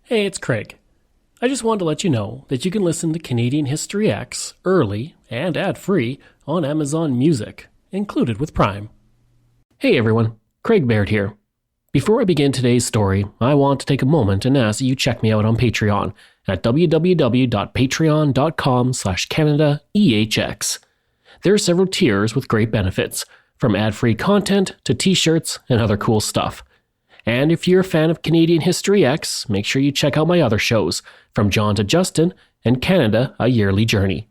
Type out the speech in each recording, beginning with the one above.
Hey, it's Craig. I just wanted to let you know that you can listen to Canadian History X early and ad-free on Amazon Music, included with Prime. Hey everyone, Craig Baird here. Before I begin today's story, I want to take a moment and ask that you check me out on Patreon at www.patreon.com/CanadaEHX. There are several tiers with great benefits, from ad-free content to t-shirts and other cool stuff. And if you're a fan of Canadian History X, make sure you check out my other shows, From John to Justin and Canada, A Yearly Journey.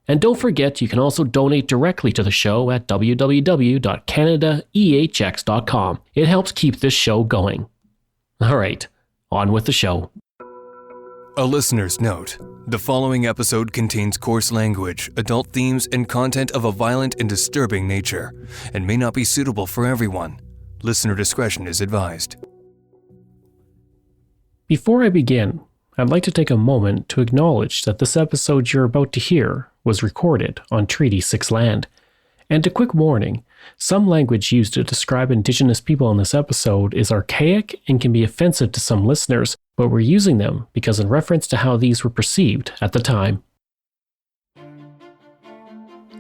And don't forget, you can also donate directly to the show at www.canadaehx.com. It helps keep this show going. All right, on with the show. A listener's note. The following episode contains coarse language, adult themes, and content of a violent and disturbing nature, and may not be suitable for everyone. Listener discretion is advised. Before I begin, I'd like to take a moment to acknowledge that this episode you're about to hear was recorded on Treaty 6 land. And a quick warning, some language used to describe Indigenous people in this episode is archaic and can be offensive to some listeners, but we're using them because in reference to how these were perceived at the time.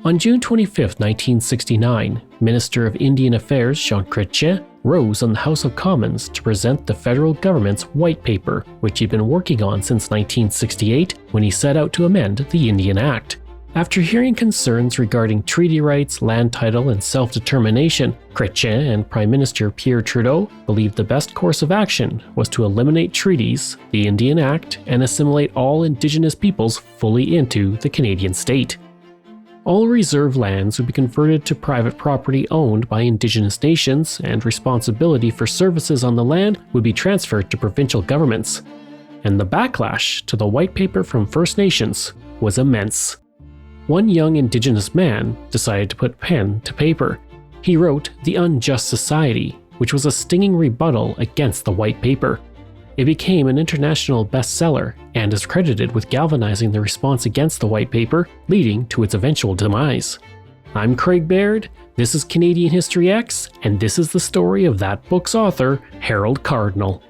On June 25, 1969, Minister of Indian Affairs Jean Chrétien rose on the House of Commons to present the federal government's white paper, which he'd been working on since 1968 when he set out to amend the Indian Act. After hearing concerns regarding treaty rights, land title, and self-determination, Chrétien and Prime Minister Pierre Trudeau believed the best course of action was to eliminate treaties, the Indian Act, and assimilate all Indigenous peoples fully into the Canadian state. All reserve lands would be converted to private property owned by Indigenous nations, and responsibility for services on the land would be transferred to provincial governments. And the backlash to the white paper from First Nations was immense. One young Indigenous man decided to put pen to paper. He wrote The Unjust Society, which was a stinging rebuttal against the white paper. It became an international bestseller and is credited with galvanizing the response against the white paper, leading to its eventual demise. I'm Craig Baird, this is Canadian History X, and this is the story of that book's author, Harold Cardinal.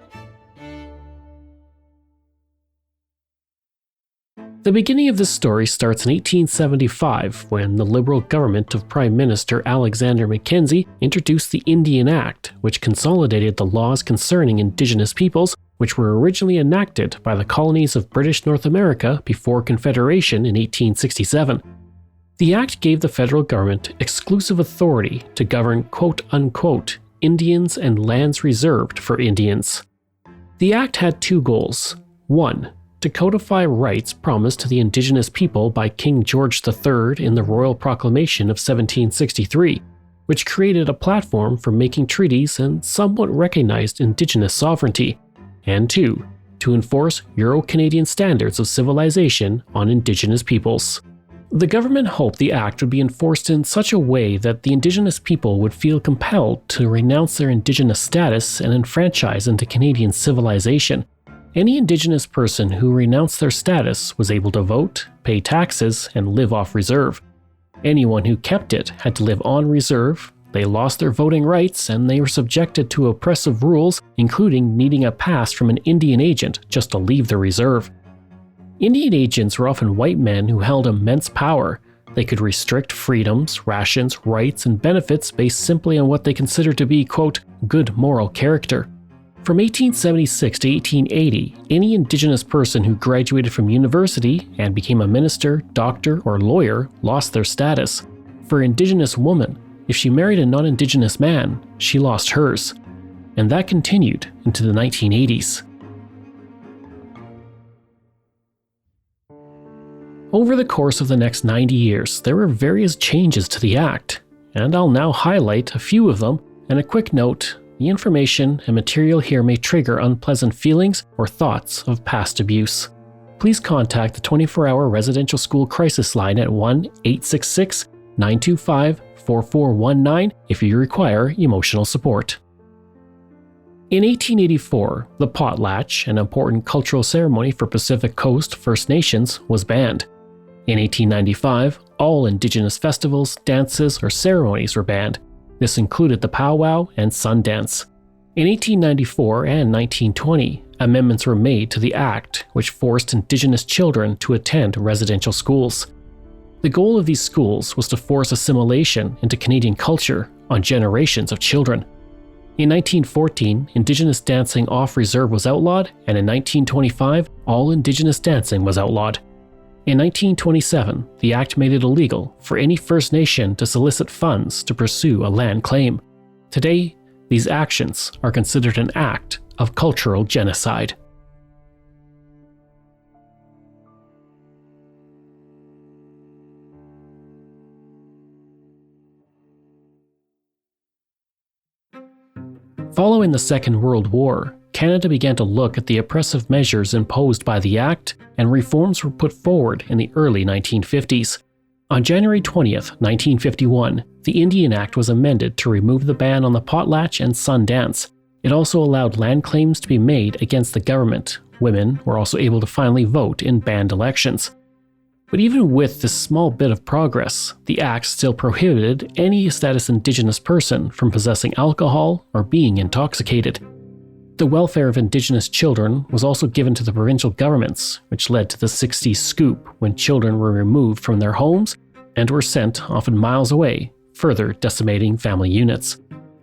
The beginning of this story starts in 1875 when the Liberal government of Prime Minister Alexander Mackenzie introduced the Indian Act, which consolidated the laws concerning Indigenous peoples, which were originally enacted by the colonies of British North America before Confederation in 1867. The Act gave the federal government exclusive authority to govern quote-unquote Indians and lands reserved for Indians. The Act had two goals. One, to codify rights promised to the Indigenous people by King George III in the Royal Proclamation of 1763, which created a platform for making treaties and somewhat recognized Indigenous sovereignty. And two, to enforce Euro-Canadian standards of civilization on Indigenous peoples. The government hoped the Act would be enforced in such a way that the Indigenous people would feel compelled to renounce their Indigenous status and enfranchise into Canadian civilization. Any Indigenous person who renounced their status was able to vote, pay taxes, and live off reserve. Anyone who kept it had to live on reserve, they lost their voting rights, and they were subjected to oppressive rules, including needing a pass from an Indian agent just to leave the reserve. Indian agents were often white men who held immense power. They could restrict freedoms, rations, rights, and benefits based simply on what they considered to be, quote, good moral character. From 1876 to 1880, any Indigenous person who graduated from university and became a minister, doctor, or lawyer lost their status. For an Indigenous woman, if she married a non-Indigenous man, she lost hers. And that continued into the 1980s. Over the course of the next 90 years, there were various changes to the Act, and I'll now highlight a few of them, and a quick note, the information and material here may trigger unpleasant feelings or thoughts of past abuse. Please contact the 24-hour residential school crisis line at 1-866-925-4419 if you require emotional support. In 1884, the potlatch, an important cultural ceremony for Pacific Coast First Nations, was banned. In 1895, all Indigenous festivals, dances, or ceremonies were banned. This included the powwow and sun dance. In 1894 and 1920, amendments were made to the Act which forced Indigenous children to attend residential schools. The goal of these schools was to force assimilation into Canadian culture on generations of children. In 1914, Indigenous dancing off reserve was outlawed, and in 1925, all Indigenous dancing was outlawed. In 1927, the Act made it illegal for any First Nation to solicit funds to pursue a land claim. Today, these actions are considered an act of cultural genocide. Following the Second World War, Canada began to look at the oppressive measures imposed by the Act, and reforms were put forward in the early 1950s. On January 20th, 1951, the Indian Act was amended to remove the ban on the potlatch and sun dance. It also allowed land claims to be made against the government. Women were also able to finally vote in banned elections. But even with this small bit of progress, the Act still prohibited any status Indigenous person from possessing alcohol or being intoxicated. The welfare of Indigenous children was also given to the provincial governments, which led to the 60s scoop when children were removed from their homes and were sent often miles away, further decimating family units.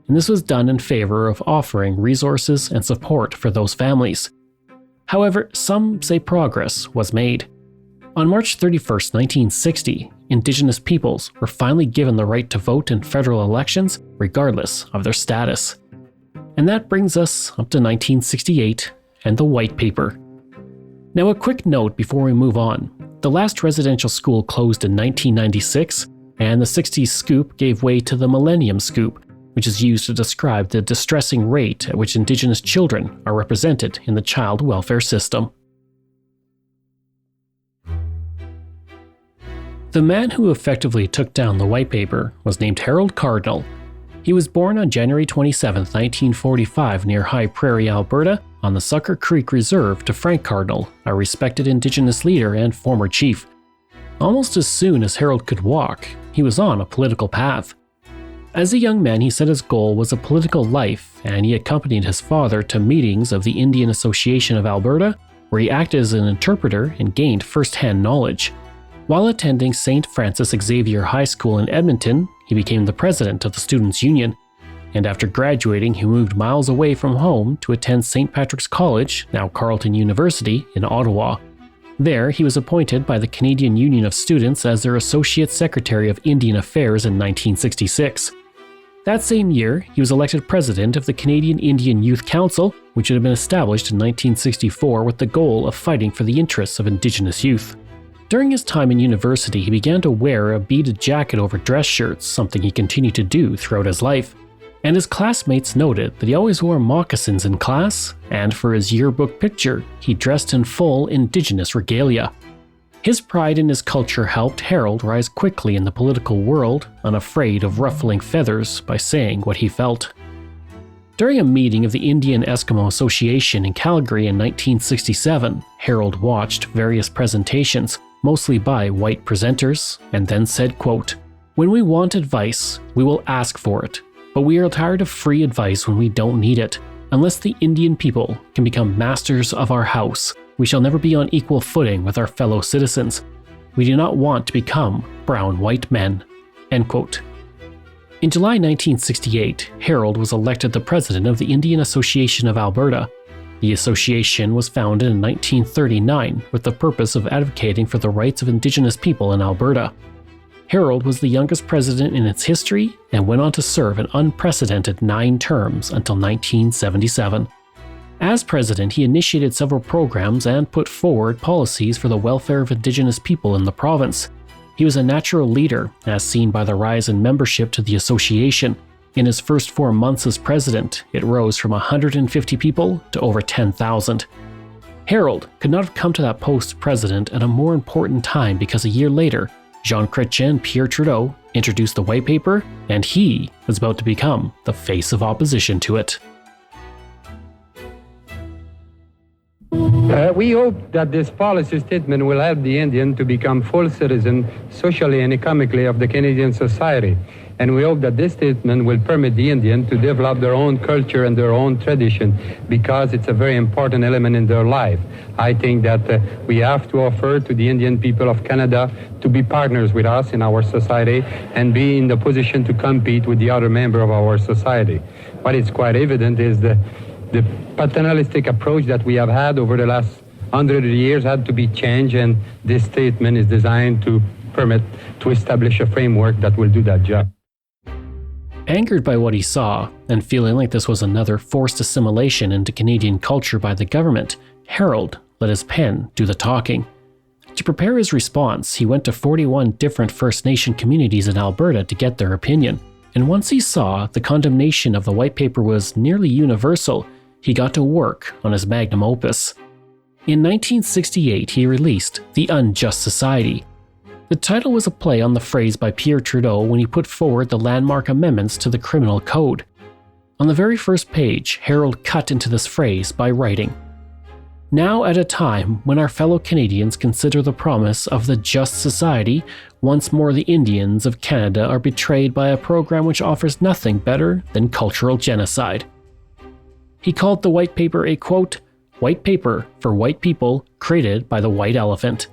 And this was done in favor of offering resources and support for those families. However, some say progress was made. On March 31, 1960, Indigenous peoples were finally given the right to vote in federal elections regardless of their status. And that brings us up to 1968 and the White Paper. Now, a quick note before we move on. The last residential school closed in 1996, and the 60s scoop gave way to the Millennium Scoop, which is used to describe the distressing rate at which Indigenous children are represented in the child welfare system. The man who effectively took down the White Paper was named Harold Cardinal. He was born on January 27, 1945 near High Prairie, Alberta, on the Sucker Creek Reserve to Frank Cardinal, a respected Indigenous leader and former chief. Almost as soon as Harold could walk, he was on a political path. As a young man, he said his goal was a political life, and he accompanied his father to meetings of the Indian Association of Alberta, where he acted as an interpreter and gained first-hand knowledge. While attending St. Francis Xavier High School in Edmonton, he became the president of the Students' Union, and after graduating, he moved miles away from home to attend St. Patrick's College, now Carleton University, in Ottawa. There, he was appointed by the Canadian Union of Students as their Associate Secretary of Indian Affairs in 1966. That same year, he was elected president of the Canadian Indian Youth Council, which had been established in 1964 with the goal of fighting for the interests of Indigenous youth. During his time in university, he began to wear a beaded jacket over dress shirts, something he continued to do throughout his life. And his classmates noted that he always wore moccasins in class, and for his yearbook picture, he dressed in full Indigenous regalia. His pride in his culture helped Harold rise quickly in the political world, unafraid of ruffling feathers by saying what he felt. During a meeting of the Indian Eskimo Association in Calgary in 1967, Harold watched various presentations, mostly by white presenters, and then said, quote, "When we want advice, we will ask for it, but we are tired of free advice when we don't need it. Unless the Indian people can become masters of our house, we shall never be on equal footing with our fellow citizens. We do not want to become brown white men." End quote. In July 1968, Harold was elected the president of the Indian Association of Alberta. The association was founded in 1939 with the purpose of advocating for the rights of Indigenous people in Alberta. Harold was the youngest president in its history and went on to serve an unprecedented 9 terms until 1977. As president, he initiated several programs and put forward policies for the welfare of Indigenous people in the province. He was a natural leader, as seen by the rise in membership to the association. In his first 4 months as president, it rose from 150 people to over 10,000. Harold could not have come to that post president at a more important time because a year later, Jean Chrétien and Pierre Trudeau introduced the White Paper, and he was about to become the face of opposition to it. We hope that this policy statement will help the Indian to become full citizen socially and economically of the Canadian society. And we hope that this statement will permit the Indian to develop their own culture and their own tradition, because it's a very important element in their life. I think that we have to offer to the Indian people of Canada to be partners with us in our society and be in the position to compete with the other member of our society. What is quite evident is the paternalistic approach that we have had over the last 100 years had to be changed, and this statement is designed to establish a framework that will do that job. Angered by what he saw, and feeling like this was another forced assimilation into Canadian culture by the government, Harold let his pen do the talking. To prepare his response, he went to 41 different First Nation communities in Alberta to get their opinion. And once he saw the condemnation of the white paper was nearly universal, he got to work on his magnum opus. In 1968, he released An Unjust Society. The title was a play on the phrase by Pierre Trudeau when he put forward the landmark amendments to the Criminal Code. On the very first page, Harold cut into this phrase by writing, "Now at a time when our fellow Canadians consider the promise of the just society, once more the Indians of Canada are betrayed by a program which offers nothing better than cultural genocide." He called the white paper a, quote, "white paper for white people created by the white elephant."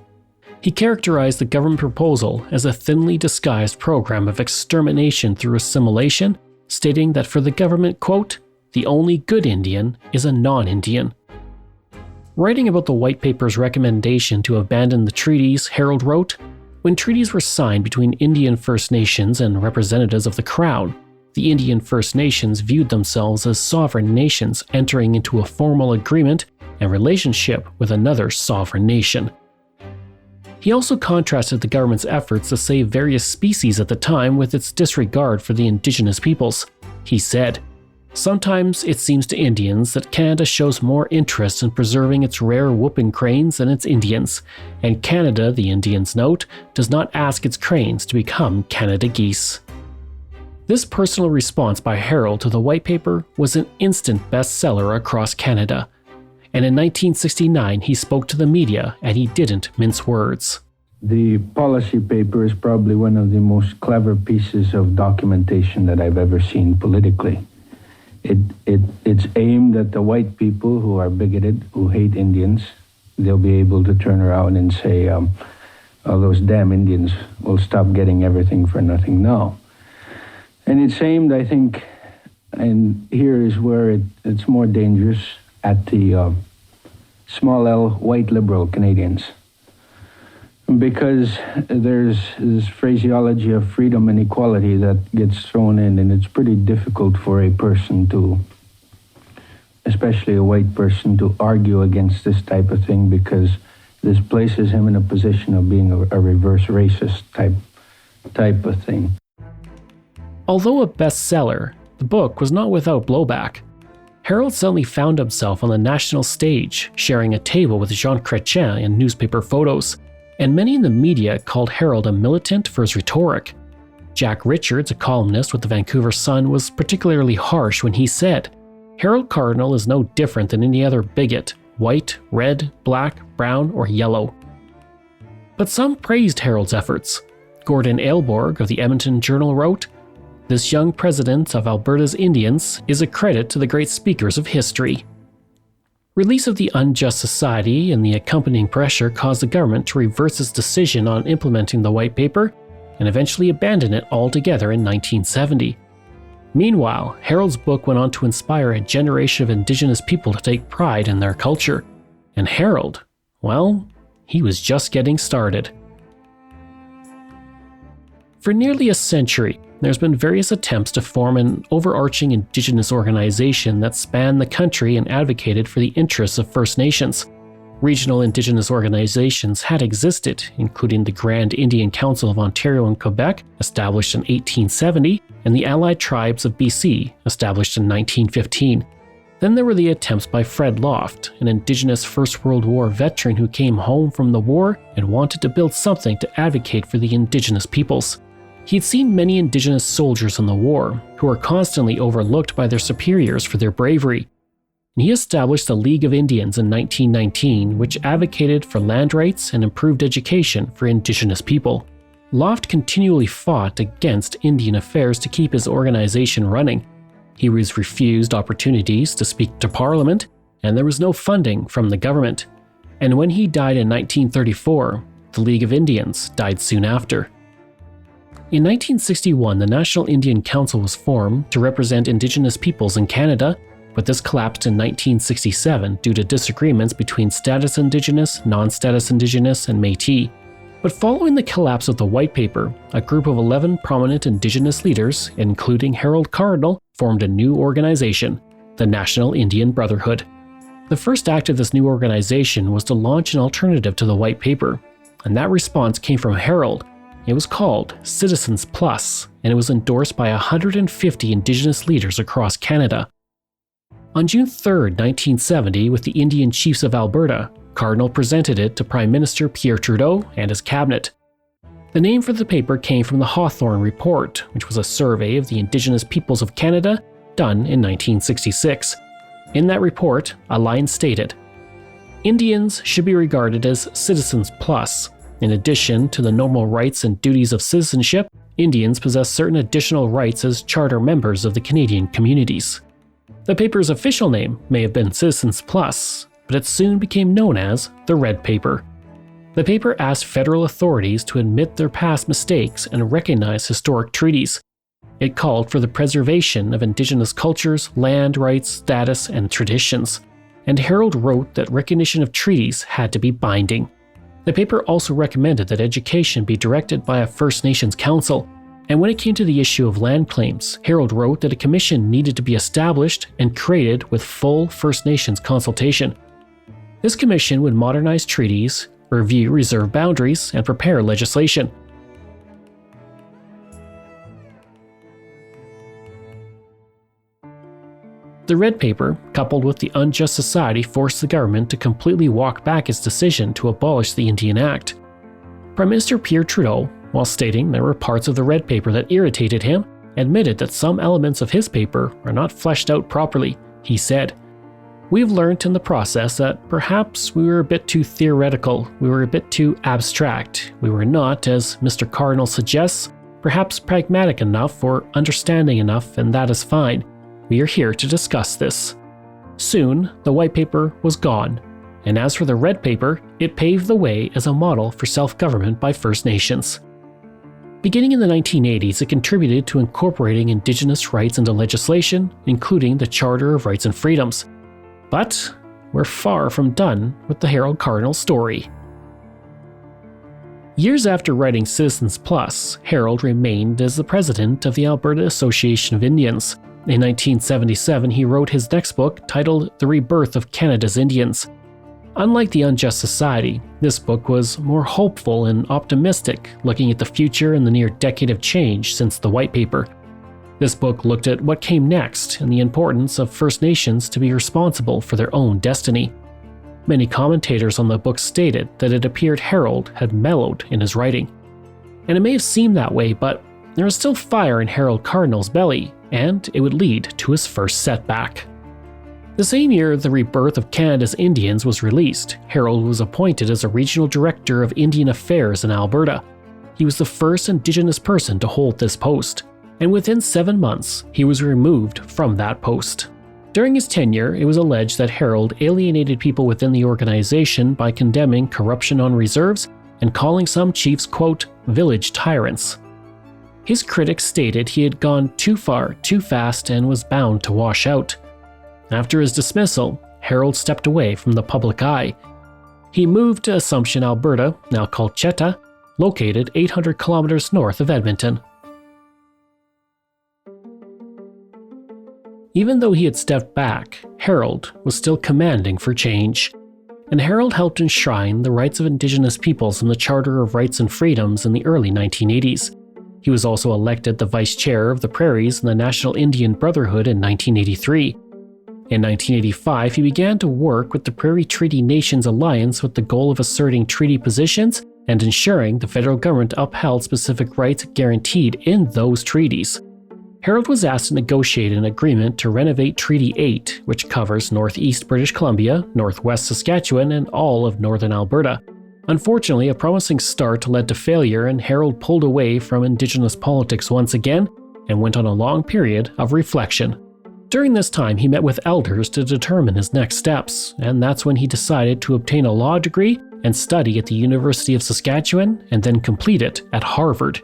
He characterized the government proposal as a thinly disguised program of extermination through assimilation, stating that for the government, quote, "the only good Indian is a non-Indian." Writing about the white paper's recommendation to abandon the treaties, Harold wrote, "When treaties were signed between Indian First Nations and representatives of the Crown, the Indian First Nations viewed themselves as sovereign nations entering into a formal agreement and relationship with another sovereign nation." He also contrasted the government's efforts to save various species at the time with its disregard for the Indigenous peoples. He said, "Sometimes it seems to Indians that Canada shows more interest in preserving its rare whooping cranes than its Indians, and Canada, the Indians note, does not ask its cranes to become Canada geese." This personal response by Harold to the white paper was an instant bestseller across Canada. And in 1969, he spoke to the media, and he didn't mince words. The policy paper is probably one of the most clever pieces of documentation that I've ever seen politically. It's aimed at the white people who are bigoted, who hate Indians. They'll be able to turn around and say, "Oh, those damn Indians will stop getting everything for nothing now." And it's aimed, I think, and here is where it's more dangerous, at the small L white liberal Canadians. Because there's this phraseology of freedom and equality that gets thrown in, and it's pretty difficult for a person to, especially a white person, to argue against this type of thing, because this places him in a position of being a reverse racist type of thing. Although a bestseller, the book was not without blowback. Harold suddenly found himself on the national stage, sharing a table with Jean Chrétien in newspaper photos, and many in the media called Harold a militant for his rhetoric. Jack Richards, a columnist with the Vancouver Sun, was particularly harsh when he said, "Harold Cardinal is no different than any other bigot, white, red, black, brown, or yellow." But some praised Harold's efforts. Gordon Aylborg of the Edmonton Journal wrote, "This young president of Alberta's Indians is a credit to the great speakers of history." Release of the Unjust Society and the accompanying pressure caused the government to reverse its decision on implementing the white paper and eventually abandon it altogether in 1970. Meanwhile, Harold's book went on to inspire a generation of Indigenous people to take pride in their culture. And Harold, well, he was just getting started. For nearly a century, there's been various attempts to form an overarching Indigenous organization that spanned the country and advocated for the interests of First Nations. Regional Indigenous organizations had existed, including the Grand Indian Council of Ontario and Quebec, established in 1870, and the Allied Tribes of BC, established in 1915. Then there were the attempts by Fred Loft, an Indigenous First World War veteran who came home from the war and wanted to build something to advocate for the Indigenous peoples. He had seen many Indigenous soldiers in the war, who were constantly overlooked by their superiors for their bravery. And he established the League of Indians in 1919, which advocated for land rights and improved education for Indigenous people. Loft continually fought against Indian affairs to keep his organization running. He was refused opportunities to speak to Parliament, and there was no funding from the government. And when he died in 1934, the League of Indians died soon after. In 1961, the National Indian Council was formed to represent Indigenous peoples in Canada, but this collapsed in 1967 due to disagreements between status Indigenous, non-status Indigenous, and Métis. But following the collapse of the White Paper, a group of 11 prominent Indigenous leaders, including Harold Cardinal, formed a new organization, the National Indian Brotherhood. The first act of this new organization was to launch an alternative to the White Paper, and that response came from Harold. It was called Citizens Plus, and it was endorsed by 150 Indigenous leaders across Canada. On June 3, 1970, with the Indian Chiefs of Alberta, Cardinal presented it to Prime Minister Pierre Trudeau and his cabinet. The name for the paper came from the Hawthorne Report, which was a survey of the Indigenous peoples of Canada done in 1966. In that report, a line stated, "Indians should be regarded as citizens plus. In addition to the normal rights and duties of citizenship, Indians possess certain additional rights as charter members of the Canadian communities." The paper's official name may have been Citizens Plus, but it soon became known as the Red Paper. The paper asked federal authorities to admit their past mistakes and recognize historic treaties. It called for the preservation of Indigenous cultures, land rights, status, and traditions. And Harold wrote that recognition of treaties had to be binding. The paper also recommended that education be directed by a First Nations council. And when it came to the issue of land claims, Harold wrote that a commission needed to be established and created with full First Nations consultation. This commission would modernize treaties, review reserve boundaries, and prepare legislation. The Red Paper, coupled with the Unjust Society, forced the government to completely walk back its decision to abolish the Indian Act. Prime Minister Pierre Trudeau, while stating there were parts of the Red Paper that irritated him, admitted that some elements of his paper are not fleshed out properly. He said, "We've learned in the process that perhaps we were a bit too theoretical, we were a bit too abstract, we were not, as Mr. Cardinal suggests, perhaps pragmatic enough or understanding enough, and that is fine. We are here to discuss this." Soon, the White Paper was gone, and as for the Red Paper, it paved the way as a model for self-government by First Nations. Beginning in the 1980s, it contributed to incorporating Indigenous rights into legislation, including the Charter of Rights and Freedoms. But we're far from done with the Harold Cardinal story. Years after writing Citizens Plus, Harold remained as the president of the Alberta Association of Indians. In 1977, he wrote his next book titled The Rebirth of Canada's Indians. Unlike The Unjust Society, this book was more hopeful and optimistic, looking at the future and the near decade of change since the White Paper. This book looked at what came next and the importance of First Nations to be responsible for their own destiny. Many commentators on the book stated that it appeared Harold had mellowed in his writing. And it may have seemed that way, but there was still fire in Harold Cardinal's belly, and it would lead to his first setback. The same year The Rebirth of Canada's Indians was released, Harold was appointed as a regional director of Indian Affairs in Alberta. He was the first Indigenous person to hold this post, and within 7 months, he was removed from that post. During his tenure, it was alleged that Harold alienated people within the organization by condemning corruption on reserves and calling some chiefs, quote, village tyrants. His critics stated he had gone too far, too fast, and was bound to wash out. After his dismissal, Harold stepped away from the public eye. He moved to Assumption, Alberta, now called Cheta, located 800 kilometers north of Edmonton. Even though he had stepped back, Harold was still commanding for change. And Harold helped enshrine the rights of Indigenous peoples in the Charter of Rights and Freedoms in the early 1980s. He was also elected the vice chair of the Prairies in the National Indian Brotherhood in 1983. In 1985, he began to work with the Prairie Treaty Nations Alliance with the goal of asserting treaty positions and ensuring the federal government upheld specific rights guaranteed in those treaties. Harold was asked to negotiate an agreement to renovate Treaty 8, which covers northeast British Columbia, northwest Saskatchewan, and all of northern Alberta. Unfortunately, a promising start led to failure, and Harold pulled away from Indigenous politics once again and went on a long period of reflection. During this time, he met with elders to determine his next steps, and that's when he decided to obtain a law degree and study at the University of Saskatchewan and then complete it at Harvard.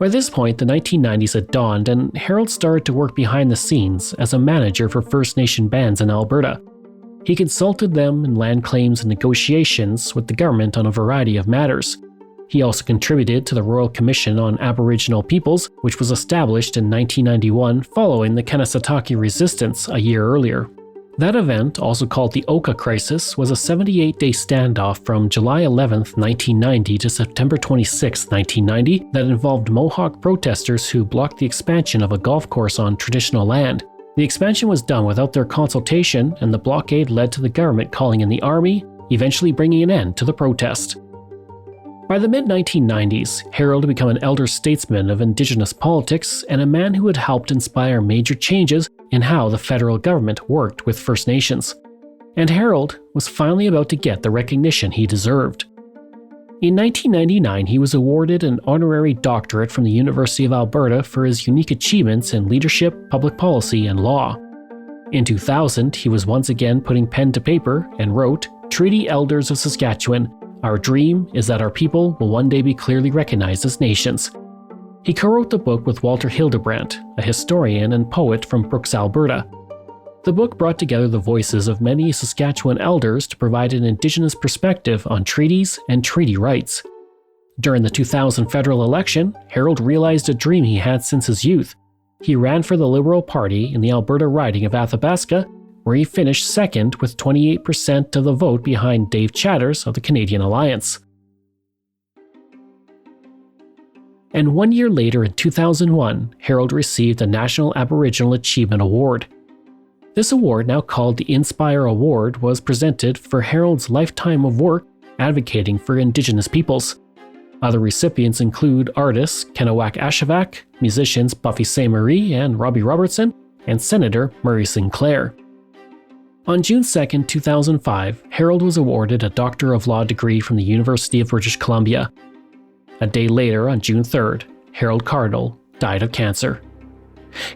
By this point, the 1990s had dawned, and Harold started to work behind the scenes as a manager for First Nation bands in Alberta. He consulted them in land claims and negotiations with the government on a variety of matters. He also contributed to the Royal Commission on Aboriginal Peoples, which was established in 1991 following the Kanesatake Resistance a year earlier. That event, also called the Oka Crisis, was a 78-day standoff from July 11, 1990 to September 26, 1990 that involved Mohawk protesters who blocked the expansion of a golf course on traditional land. The expansion was done without their consultation, and the blockade led to the government calling in the army, eventually bringing an end to the protest. By the mid-1990s, Harold had become an elder statesman of Indigenous politics and a man who had helped inspire major changes in how the federal government worked with First Nations. And Harold was finally about to get the recognition he deserved. In 1999, he was awarded an honorary doctorate from the University of Alberta for his unique achievements in leadership, public policy, and law. In 2000, he was once again putting pen to paper and wrote, "Treaty Elders of Saskatchewan, our dream is that our people will one day be clearly recognized as nations." He co-wrote the book with Walter Hildebrandt, a historian and poet from Brooks, Alberta. The book brought together the voices of many Saskatchewan elders to provide an Indigenous perspective on treaties and treaty rights. During the 2000 federal election, Harold realized a dream he had since his youth. He ran for the Liberal Party in the Alberta riding of Athabasca, where he finished second with 28% of the vote behind Dave Chatters of the Canadian Alliance. And 1 year later, in 2001, Harold received the National Aboriginal Achievement Award. This award, now called the Inspire Award, was presented for Harold's lifetime of work advocating for Indigenous peoples. Other recipients include artists Kennewack Ashevak, musicians Buffy Sainte-Marie and Robbie Robertson, and Senator Murray Sinclair. On June 2, 2005, Harold was awarded a Doctor of Law degree from the University of British Columbia. A day later, on June 3rd, Harold Cardinal died of cancer.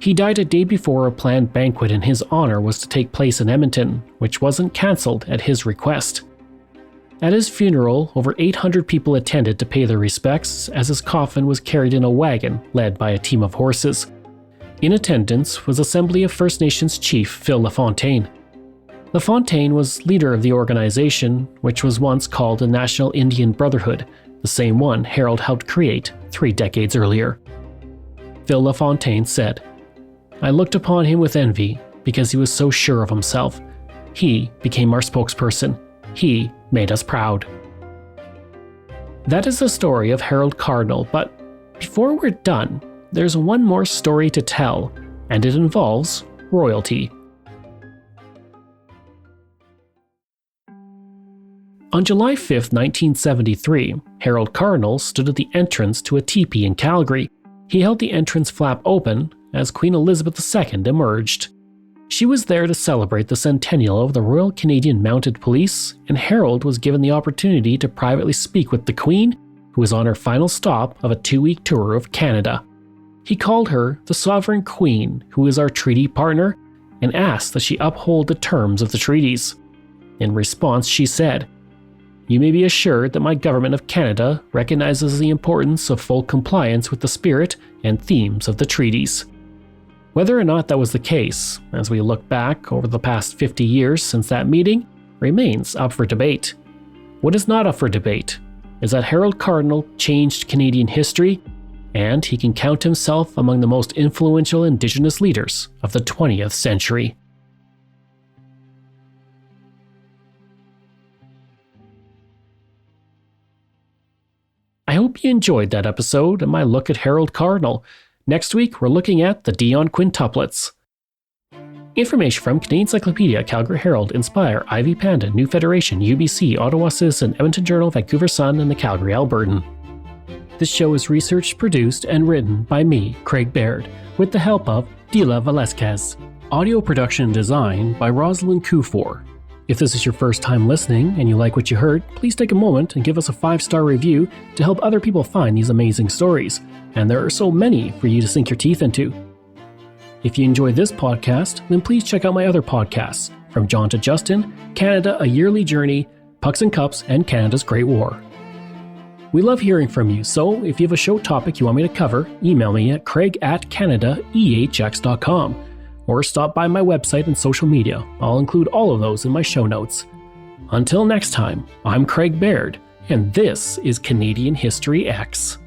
He died a day before a planned banquet in his honor was to take place in Edmonton, which wasn't cancelled at his request. At his funeral, over 800 people attended to pay their respects as his coffin was carried in a wagon led by a team of horses. In attendance was Assembly of First Nations Chief Phil LaFontaine. LaFontaine was leader of the organization, which was once called the National Indian Brotherhood, the same one Harold helped create 3 decades earlier. Phil LaFontaine said, "I looked upon him with envy because he was so sure of himself. He became our spokesperson. He made us proud." That is the story of Harold Cardinal, but before we're done, there's one more story to tell, and it involves royalty. On July 5, 1973, Harold Cardinal stood at the entrance to a teepee in Calgary. He held the entrance flap open as Queen Elizabeth II emerged. She was there to celebrate the centennial of the Royal Canadian Mounted Police, and Harold was given the opportunity to privately speak with the Queen, who was on her final stop of a 2-week tour of Canada. He called her the Sovereign Queen, who is our treaty partner, and asked that she uphold the terms of the treaties. In response, she said, "You may be assured that my government of Canada recognizes the importance of full compliance with the spirit and themes of the treaties." Whether or not that was the case, as we look back over the past 50 years since that meeting, remains up for debate. What is not up for debate is that Harold Cardinal changed Canadian history, and he can count himself among the most influential Indigenous leaders of the 20th century. I hope you enjoyed that episode and my look at Harold Cardinal. Next week, we're looking at the Dion quintuplets. Information from Canadian Encyclopedia, Calgary Herald, Inspire, Ivy Panda, New Federation, UBC, Ottawa Citizen, Edmonton Journal, Vancouver Sun, and the Calgary Albertan. This show is researched, produced, and written by me, Craig Baird, with the help of Dila Velasquez. Audio production and design by Rosalind Kufor. If this is your first time listening and you like what you heard, please take a moment and give us a 5-star review to help other people find these amazing stories. And there are so many for you to sink your teeth into. If you enjoy this podcast, then please check out my other podcasts, From John to Justin, Canada, A Yearly Journey, Pucks and Cups, and Canada's Great War. We love hearing from you, so if you have a show topic you want me to cover, email me at craig@canadaehx.com or stop by my website and social media. I'll include all of those in my show notes. Until next time, I'm Craig Baird, and this is Canadian History X.